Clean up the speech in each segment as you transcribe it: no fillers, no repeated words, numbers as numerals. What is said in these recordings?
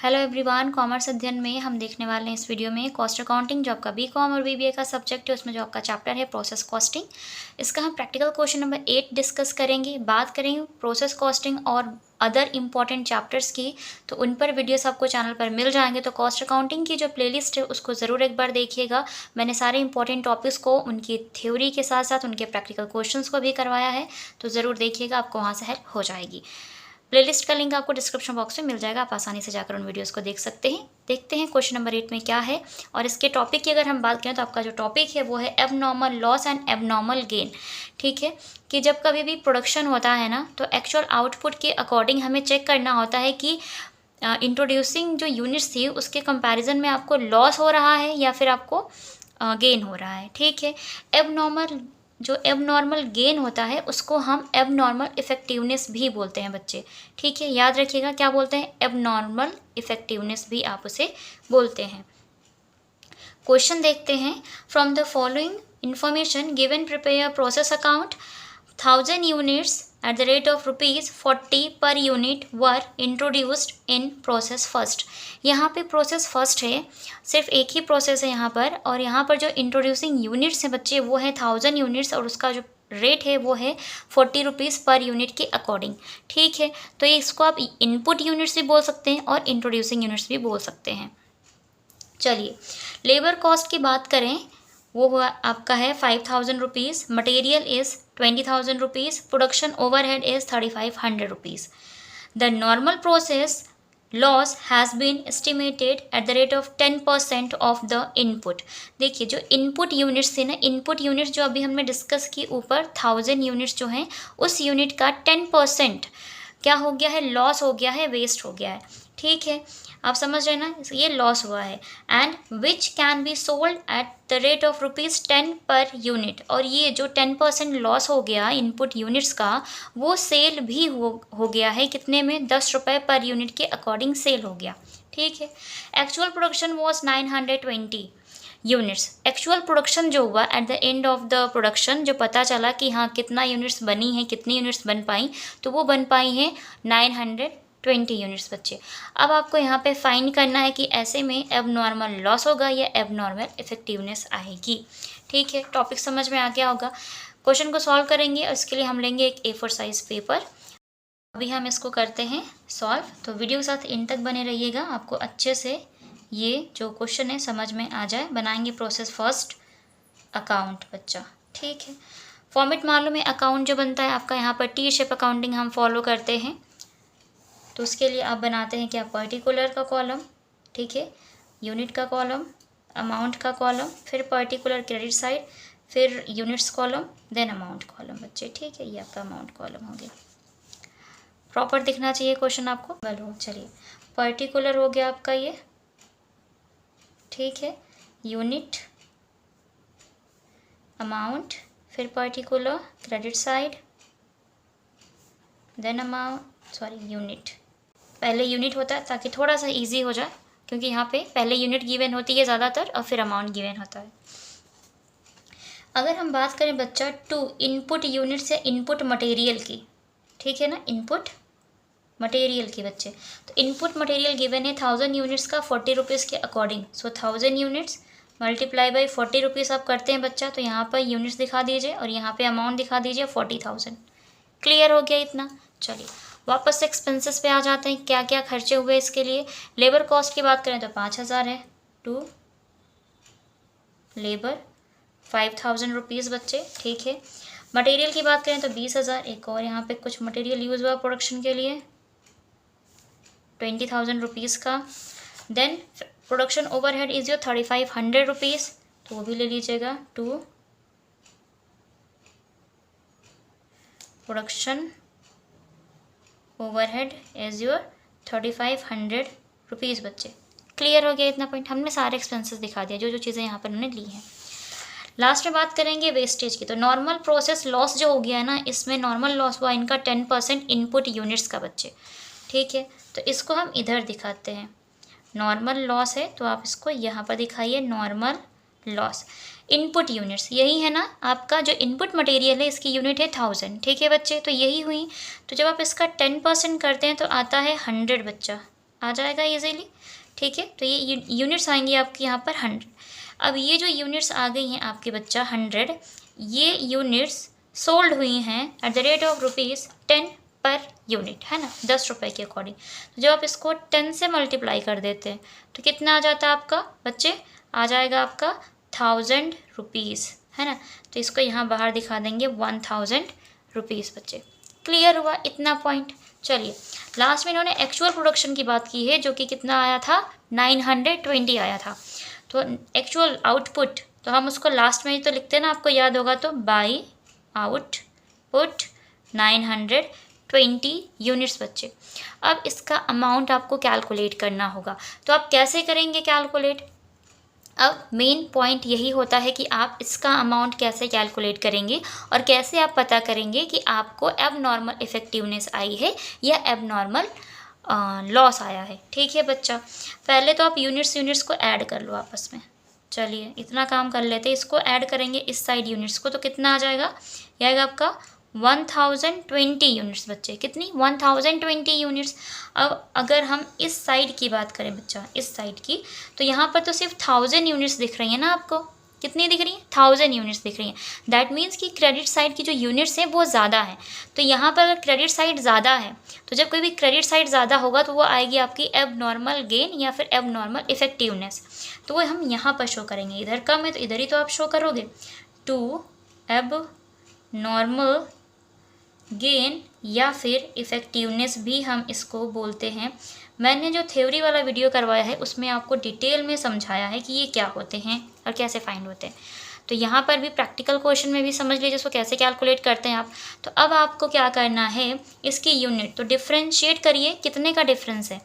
Hello everyone, commerce अध्ययन में हम देखने वाले हैं इस वीडियो में कॉस्ट अकाउंटिंग जो आपका बीकॉम और बीबीए का सब्जेक्ट है, उसमें जो आपका चैप्टर है प्रोसेस कॉस्टिंग। इसका हम प्रैक्टिकल क्वेश्चन नंबर 8 डिस्कस करेंगे। बात करेंगे प्रोसेस कॉस्टिंग और अदर इंपॉर्टेंट चैप्टर्स की, तो उन पर वीडियोस आपको चैनल पर मिल जाएंगे। तो कॉस्ट अकाउंटिंग की जो प्लेलिस्ट है उसको ज़रूर एक बार देखिएगा। मैंने सारे इंपॉर्टेंट टॉपिक्स को उनकी थ्योरी के साथ साथ उनके प्रैक्टिकल क्वेश्चंस को भी करवाया है, तो ज़रूर देखिएगा, आपको वहाँ से हेल्प हो जाएगी। प्लेलिस्ट का लिंक आपको डिस्क्रिप्शन बॉक्स में मिल जाएगा, आप आसानी से जाकर उन वीडियोस को देख सकते हैं। देखते हैं क्वेश्चन नंबर 8 में क्या है। और इसके टॉपिक की अगर हम बात करें तो आपका जो टॉपिक है वो है abnormal loss and abnormal gain. ठीक है, कि जब कभी भी प्रोडक्शन होता है ना, तो एक्चुअल आउटपुट के अकॉर्डिंग हमें चेक करना होता है कि इंट्रोड्यूसिंग जो यूनिट्स थी उसके कंपैरिजन में आपको लॉस हो रहा है या फिर आपको गेन हो रहा है। ठीक है, एबनॉर्मल गेन होता है उसको हम एबनॉर्मल इफेक्टिवनेस भी बोलते हैं बच्चे। ठीक है, याद रखिएगा क्या बोलते हैं, एबनॉर्मल इफेक्टिवनेस भी आप उसे बोलते हैं। क्वेश्चन देखते हैं। From the following information given prepare process account 1000 units at the rate of ₹40 per unit were introduced in process first। यहाँ पे प्रोसेस फर्स्ट है, सिर्फ एक ही प्रोसेस है यहाँ पर, और यहाँ पर जो इंट्रोड्यूसिंग यूनिट्स हैं बच्चे वो है 1000 यूनिट्स, और उसका जो रेट है वो है ₹40 पर यूनिट के अकॉर्डिंग। ठीक है, तो ये इसको आप इनपुट यूनिट्स भी बोल सकते हैं और इंट्रोड्यूसिंग यूनिट्स भी बोल सकते हैं। चलिए, लेबर कॉस्ट की बात करें, वो हुआ आपका है ₹5000, material is ₹20,000, production overhead is ₹3500। The normal process loss has been estimated at the rate of 10% of the input. देखिए, जो इनपुट यूनिट्स थे ना, इनपुट यूनिट्स जो अभी हमने डिस्कस की ऊपर 1000 यूनिट्स जो हैं, उस यूनिट का 10% क्या हो गया है, लॉस हो गया है, वेस्ट हो गया है। ठीक है, आप समझ रहे हैं ना, ये लॉस हुआ है। And which can be sold at the rate of ₹10 per unit. और ये जो 10% लॉस हो गया इनपुट यूनिट्स का, वो सेल भी हो गया है कितने में, ₹10 पर यूनिट के अकॉर्डिंग सेल हो गया। ठीक है, actual production was 920 units. Actual production जो हुआ at the end of the production, जो पता चला कि हाँ कितना यूनिट्स बनी हैं, कितनी यूनिट्स बन पाई, तो वो बन पाई हैं 920 यूनिट्स बच्चे। अब आपको यहाँ पे फाइंड करना है कि ऐसे में एबनॉर्मल लॉस होगा या एबनॉर्मल इफेक्टिवनेस आएगी। ठीक है, टॉपिक समझ में आ गया होगा। क्वेश्चन को सॉल्व करेंगे और इसके लिए हम लेंगे एक A4 साइज पेपर। अभी हम इसको करते हैं सॉल्व, तो वीडियो के साथ इन तक बने रहिएगा, आपको अच्छे से ये जो क्वेश्चन है समझ में आ जाए। बनाएंगे प्रोसेस फर्स्ट अकाउंट बच्चा। ठीक है, फॉर्मेट मालूम है, अकाउंट जो बनता है आपका यहाँ पर टी शेप अकाउंटिंग हम फॉलो करते हैं। तो उसके लिए आप बनाते हैं क्या, पर्टिकुलर का कॉलम, ठीक है, यूनिट का कॉलम, अमाउंट का कॉलम, फिर पर्टिकुलर क्रेडिट साइड, फिर units column, then amount column बच्चे। ठीक है, ये आपका अमाउंट कॉलम हो गया। प्रॉपर दिखना चाहिए क्वेश्चन आपको। चलो चलिए, पर्टिकुलर हो गया आपका ये, ठीक है, यूनिट, अमाउंट, फिर particular credit side, then amount, unit. पहले यूनिट होता है ताकि थोड़ा सा इजी हो जाए, क्योंकि यहाँ पे पहले यूनिट गिवन होती है ज़्यादातर और फिर अमाउंट गिवन होता है। अगर हम बात करें बच्चा टू इनपुट यूनिट्स या इनपुट मटेरियल की, ठीक है ना, इनपुट मटेरियल की बच्चे, तो इनपुट मटेरियल गिवन है 1000 यूनिट्स का ₹40 के according. So 1000 units multiply by ₹40 आप करते हैं बच्चा, तो यहाँ पर यूनिट्स दिखा दीजिए और यहाँ पे अमाउंट दिखा दीजिए 40,000। क्लियर हो गया इतना। चलिए वापस से एक्सपेंसेस पे आ जाते हैं, क्या क्या खर्चे हुए इसके लिए। लेबर कॉस्ट की बात करें तो 5000 है, टू लेबर ₹5000 बच्चे। ठीक है, मटेरियल की बात करें तो 20,000, एक और यहाँ पे कुछ मटेरियल यूज़ हुआ प्रोडक्शन के लिए ₹20,000 का। Then production overhead is your ₹3500, तो वो भी ले लीजिएगा। To production overhead is your ₹3500 बच्चे। क्लियर हो गया इतना पॉइंट। हमने सारे एक्सपेंसेस दिखा दिया, जो जो चीज़ें यहाँ पर उन्होंने ली हैं। लास्ट में बात करेंगे वेस्टेज की। तो नॉर्मल प्रोसेस लॉस जो हो गया है ना, इसमें नॉर्मल लॉस हुआ इनका 10% इनपुट यूनिट्स का बच्चे। ठीक है, तो इसको हम इधर दिखाते हैं, नॉर्मल लॉस है तो आप इसको यहाँ पर दिखाइए, नॉर्मल लॉस इनपुट यूनिट्स, यही है ना आपका जो इनपुट मटेरियल है, इसकी यूनिट है 1000। ठीक है बच्चे, तो यही हुई। तो जब आप इसका 10% करते हैं तो आता है 100 बच्चा। आ जाएगा इजीली। ठीक है, तो ये यूनिट्स आएंगी आपकी यहाँ पर 100। अब ये जो यूनिट्स आ गई हैं आपके बच्चा 100, ये यूनिट्स सोल्ड हुई हैं eight the rate of ₹10 per unit, है ना, 10 रुपये के अकॉर्डिंग। तो जब आप इसको 10 से मल्टीप्लाई कर देते हैं तो कितना आ जाता है आपका बच्चे, आ जाएगा आपका 1000 रुपीज़, है ना। तो इसको यहाँ बाहर दिखा देंगे 1000 रुपीज़ बच्चे। क्लियर हुआ इतना पॉइंट। चलिए लास्ट में इन्होंने एक्चुअल प्रोडक्शन की बात की है, जो कि कितना आया था, 920 आया था। तो एक्चुअल आउटपुट, तो हम उसको लास्ट में ही तो लिखते हैं ना, आपको याद होगा, तो बाई आउटपुट 920 यूनिट्स बच्चे। अब इसका अमाउंट आपको कैलकुलेट करना होगा, तो आप कैसे करेंगे कैलकुलेट। अब मेन पॉइंट यही होता है कि आप इसका अमाउंट कैसे कैलकुलेट करेंगे और कैसे आप पता करेंगे कि आपको एबनॉर्मल इफ़ेक्टिवनेस आई है या एबनॉर्मल लॉस आया है। ठीक है बच्चा, पहले तो आप यूनिट्स को ऐड कर लो आपस में। चलिए इतना काम कर लेते हैं, इसको ऐड करेंगे इस साइड यूनिट्स को, तो कितना आ जाएगा, यह आएगा आपका 1020 यूनिट्स बच्चे। कितनी, 1020 यूनिट्स। अब अगर हम इस साइड की बात करें बच्चा, इस साइड की, तो यहाँ पर तो सिर्फ 1000 यूनिट्स दिख रही हैं ना आपको, कितनी दिख रही हैं, 1000 यूनिट्स दिख रही हैं। दैट मीन्स कि क्रेडिट साइड की जो यूनिट्स हैं वो ज़्यादा हैं। तो यहाँ पर अगर क्रेडिट साइड ज़्यादा है, तो जब कोई भी क्रेडिट साइड ज़्यादा होगा तो वो आएगी आपकी एबनॉर्मल गेन या फिर एबनॉर्मल इफेक्टिवनेस। तो वो हम यहाँ पर शो करेंगे, इधर कम है तो इधर ही तो आप शो करोगे, टू एबनॉर्मल गेन या फिर इफ़ेक्टिवनेस भी हम इसको बोलते हैं। मैंने जो थ्योरी वाला वीडियो करवाया है उसमें आपको डिटेल में समझाया है कि ये क्या होते हैं और कैसे फाइंड होते हैं। तो यहाँ पर भी प्रैक्टिकल क्वेश्चन में भी समझ लीजिए इसको कैसे कैलकुलेट करते हैं आप। तो अब आपको क्या करना है, इसकी यूनिट तो डिफ्रेंशिएट करिए, कितने का डिफरेंस है,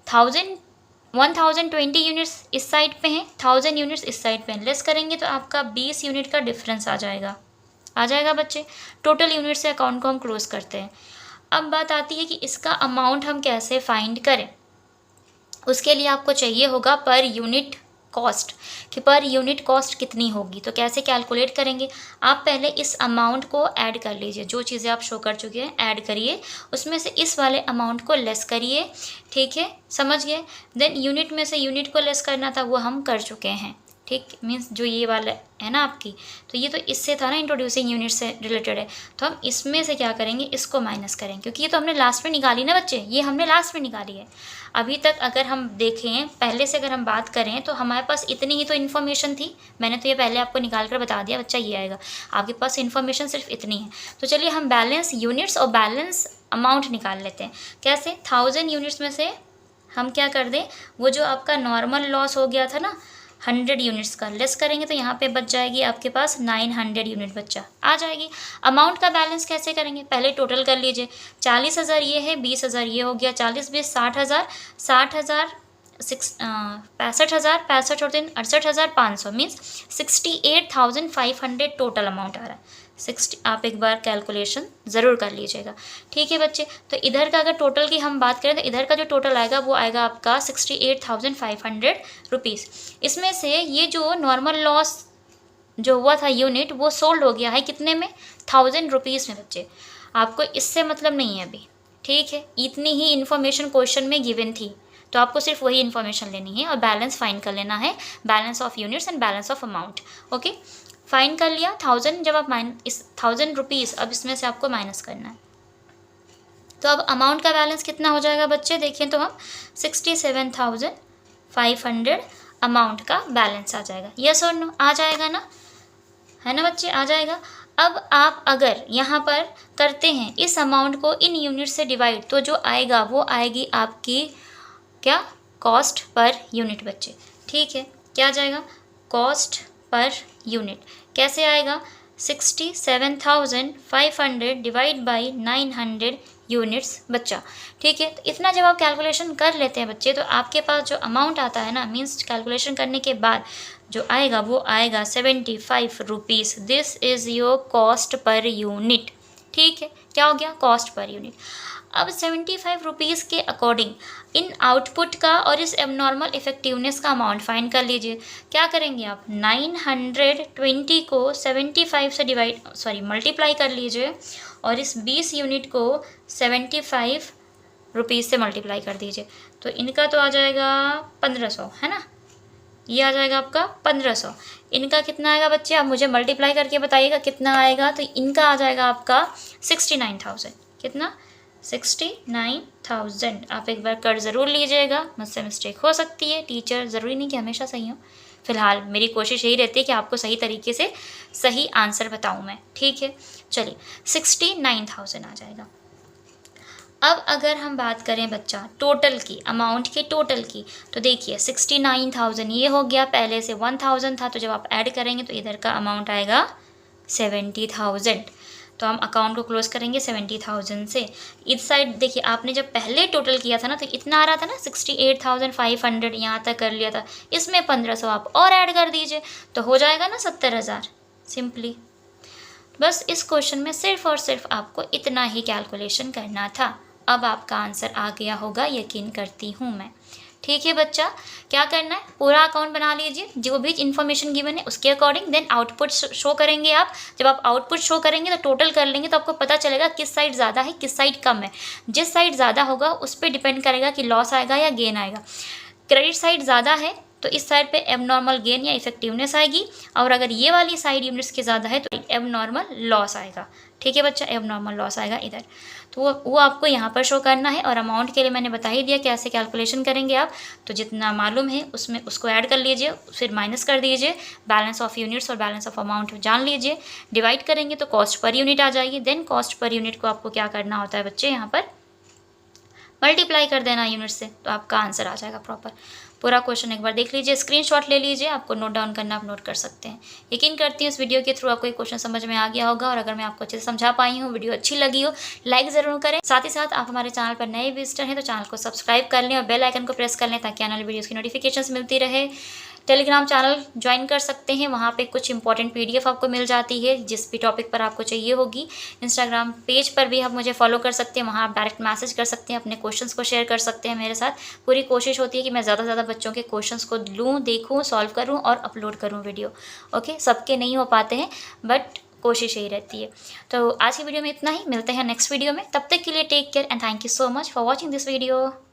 1020 यूनिट्स इस साइड पे हैं, 1000 यूनिट्स इस साइड पे हैं, लेस करेंगे तो आपका 20 यूनिट का डिफरेंस आ जाएगा बच्चे। टोटल यूनिट से अकाउंट को हम क्लोज करते हैं। अब बात आती है कि इसका अमाउंट हम कैसे फाइंड करें। उसके लिए आपको चाहिए होगा पर यूनिट कॉस्ट, कि पर यूनिट कॉस्ट कितनी होगी। तो कैसे कैलकुलेट करेंगे, आप पहले इस अमाउंट को ऐड कर लीजिए, जो चीज़ें आप शो कर चुके हैं ऐड करिए, उसमें से इस वाले अमाउंट को लेस करिए। ठीक है, समझ गए। देन यूनिट में से यूनिट को लेस करना था, वो हम कर चुके हैं। ठीक, मीन्स जो ये वाला है ना आपकी, तो ये तो इससे था ना, इंट्रोड्यूसिंग यूनिट से रिलेटेड है, तो हम इसमें से क्या करेंगे, इसको माइनस करेंगे, क्योंकि ये तो हमने लास्ट में निकाली ना बच्चे, ये हमने लास्ट में निकाली है। अभी तक अगर हम देखें पहले से, अगर हम बात करें तो हमारे पास इतनी ही तो इन्फॉर्मेशन थी। मैंने तो ये पहले आपको निकाल कर बता दिया बच्चा, ये आएगा, आपके पास इन्फॉर्मेशन सिर्फ इतनी है। तो चलिए हम बैलेंस यूनिट्स और बैलेंस अमाउंट निकाल लेते हैं। कैसे, 1000 यूनिट्स में से हम क्या कर दें, वो जो आपका नॉर्मल लॉस हो गया था ना 100 यूनिट्स का, लेस करेंगे तो यहाँ पे बच जाएगी आपके पास 900 यूनिट बच्चा आ जाएगी। अमाउंट का बैलेंस कैसे करेंगे, पहले टोटल कर लीजिए, 40,000 ये है, 20,000 ये हो गया, 40 20 60,000, 60,000 65,000, 65 और 3 68,500, मीन्स 68,500 टोटल अमाउंट आ रहा है। 60, आप एक बार कैलकुलेशन ज़रूर कर लीजिएगा। ठीक है बच्चे, तो इधर का अगर टोटल की हम बात करें तो इधर का जो टोटल आएगा वो आएगा आपका 68,500 रुपीज़। इसमें से ये जो नॉर्मल लॉस जो हुआ था यूनिट, वो सोल्ड हो गया है कितने में, 1000 रुपीज़ में बच्चे। आपको इससे मतलब नहीं है अभी, ठीक है, इतनी ही इन्फॉर्मेशन क्वेश्चन में गिवन थी, तो आपको सिर्फ वही इन्फॉर्मेशन लेनी है और बैलेंस फाइंड कर लेना है, balance of units and balance of amount. Okay, find कर लिया 1000, जब आप इस 1000 रुपीज़ अब इसमें से आपको माइनस करना है, तो अब अमाउंट का बैलेंस कितना हो जाएगा बच्चे, देखें तो हम 67,500 अमाउंट का बैलेंस आ जाएगा। यस और नो, आ जाएगा ना, है ना बच्चे, आ जाएगा। अब आप अगर यहाँ पर करते हैं इस अमाउंट को इन यूनिट से डिवाइड, तो जो आएगा वो आएगी आपकी क्या, कॉस्ट पर यूनिट बच्चे। ठीक है, क्या आ जाएगा, कॉस्ट पर यूनिट। कैसे आएगा, 67,500 डिवाइड बाई 900 यूनिट्स बच्चा। ठीक है, तो इतना जब आप कैलकुलेशन कर लेते हैं बच्चे, तो आपके पास जो अमाउंट आता है ना, मीन्स कैलकुलेशन करने के बाद जो आएगा वो आएगा 75 rupees. This is your cost per unit. ठीक है, क्या हो गया, कॉस्ट पर यूनिट। अब 75 रुपीज़ के अकॉर्डिंग इन आउटपुट का और इस एबनॉर्मल इफेक्टिवनेस का अमाउंट फाइंड कर लीजिए। क्या करेंगे आप, 920 को 75 से मल्टीप्लाई कर लीजिए और इस 20 यूनिट को 75 रुपीज़ से मल्टीप्लाई कर दीजिए। तो इनका तो आ जाएगा 1500, है ना, ये आ जाएगा आपका 1500। इनका कितना आएगा बच्चे, आप मुझे मल्टीप्लाई करके बताइएगा कितना आएगा। तो इनका आ जाएगा आपका 69,000। कितना, 69,000। आप एक बार कर ज़रूर लीजिएगा, मुझसे मिस्टेक हो सकती है, टीचर ज़रूरी नहीं कि हमेशा सही हो। फ़िलहाल मेरी कोशिश यही रहती है कि आपको सही तरीके से सही आंसर बताऊं मैं, ठीक है। चलिए 69,000 आ जाएगा। अब अगर हम बात करें बच्चा टोटल की, अमाउंट की, टोटल की, तो देखिए 69,000 ये हो गया, पहले से 1,000 था, तो जब आप ऐड करेंगे तो इधर का अमाउंट आएगा 70,000। तो हम अकाउंट को क्लोज करेंगे 70,000 से। इस साइड देखिए, आपने जब पहले टोटल किया था ना तो इतना आ रहा था ना 68,500, यहाँ तक कर लिया था। इसमें 1500 आप और ऐड कर दीजिए तो हो जाएगा ना 70,000 सिंपली। बस इस क्वेश्चन में सिर्फ और सिर्फ आपको इतना ही कैलकुलेशन करना था। अब आपका आंसर आ गया होगा, यकीन करती हूँ मैं, ठीक है बच्चा। क्या करना है, पूरा अकाउंट बना लीजिए, जो भी इन्फॉर्मेशन गिवन है उसके अकॉर्डिंग, देन आउटपुट शो करेंगे आप। जब आप आउटपुट शो करेंगे तो टोटल कर लेंगे तो आपको पता चलेगा किस साइड ज़्यादा है किस साइड कम है। जिस साइड ज़्यादा होगा उस पर डिपेंड करेगा कि लॉस आएगा या गेन आएगा। क्रेडिट साइड ज़्यादा है तो इस साइड पे एबनॉर्मल गेन या इफेक्टिवनेस आएगी, और अगर ये वाली साइड यूनिट्स की ज़्यादा है तो एबनॉर्मल लॉस आएगा, ठीक है बच्चा, एबनॉर्मल लॉस आएगा इधर। तो वो आपको यहाँ पर शो करना है। और अमाउंट के लिए मैंने बता ही दिया कैसे कैलकुलेशन करेंगे आप। तो जितना मालूम है उसमें उसको ऐड कर लीजिए, फिर माइनस कर दीजिए, बैलेंस ऑफ यूनिट्स और बैलेंस ऑफ अमाउंट जान लीजिए, डिवाइड करेंगे तो कॉस्ट पर यूनिट आ जाएगी। देन कॉस्ट पर यूनिट को आपको क्या करना होता है बच्चे, यहाँ पर मल्टीप्लाई कर देना यूनिट से, तो आपका आंसर आ जाएगा प्रॉपर। पूरा क्वेश्चन एक बार देख लीजिए, स्क्रीनशॉट ले लीजिए, आपको नोट डाउन करना आप नोट कर सकते हैं। यकीन करती हूँ इस वीडियो के थ्रू आपको एक क्वेश्चन समझ में आ गया होगा, और अगर मैं आपको अच्छे से समझा पाई हूँ, वीडियो अच्छी लगी हो, लाइक ज़रूर करें। साथ ही साथ आप हमारे चैनल पर नए विजिटर हैं तो चैनल को सब्सक्राइब कर लें और बेल आइकन को प्रेस कर लें ताकि आने वाली वीडियोज़ की नोटिफिकेशन मिलती रहे। टेलीग्राम चैनल ज्वाइन कर सकते हैं, वहाँ पे कुछ इंपॉर्टेंट पीडीएफ आपको मिल जाती है जिस भी टॉपिक पर आपको चाहिए होगी। इंस्टाग्राम पेज पर भी आप मुझे फॉलो कर सकते हैं, वहाँ आप डायरेक्ट मैसेज कर सकते हैं, अपने क्वेश्चंस को शेयर कर सकते हैं मेरे साथ। पूरी कोशिश होती है कि मैं ज़्यादा से ज़्यादा बच्चों के क्वेश्चंस को लूँ, देखूँ, सॉल्व करूँ और अपलोड करूँ वीडियो। ओके, सबके नहीं हो पाते हैं बट कोशिश यही रहती है। तो आज की वीडियो में इतना ही, मिलते हैं नेक्स्ट वीडियो में। तब तक के लिए take care and thank you so much for watching this video.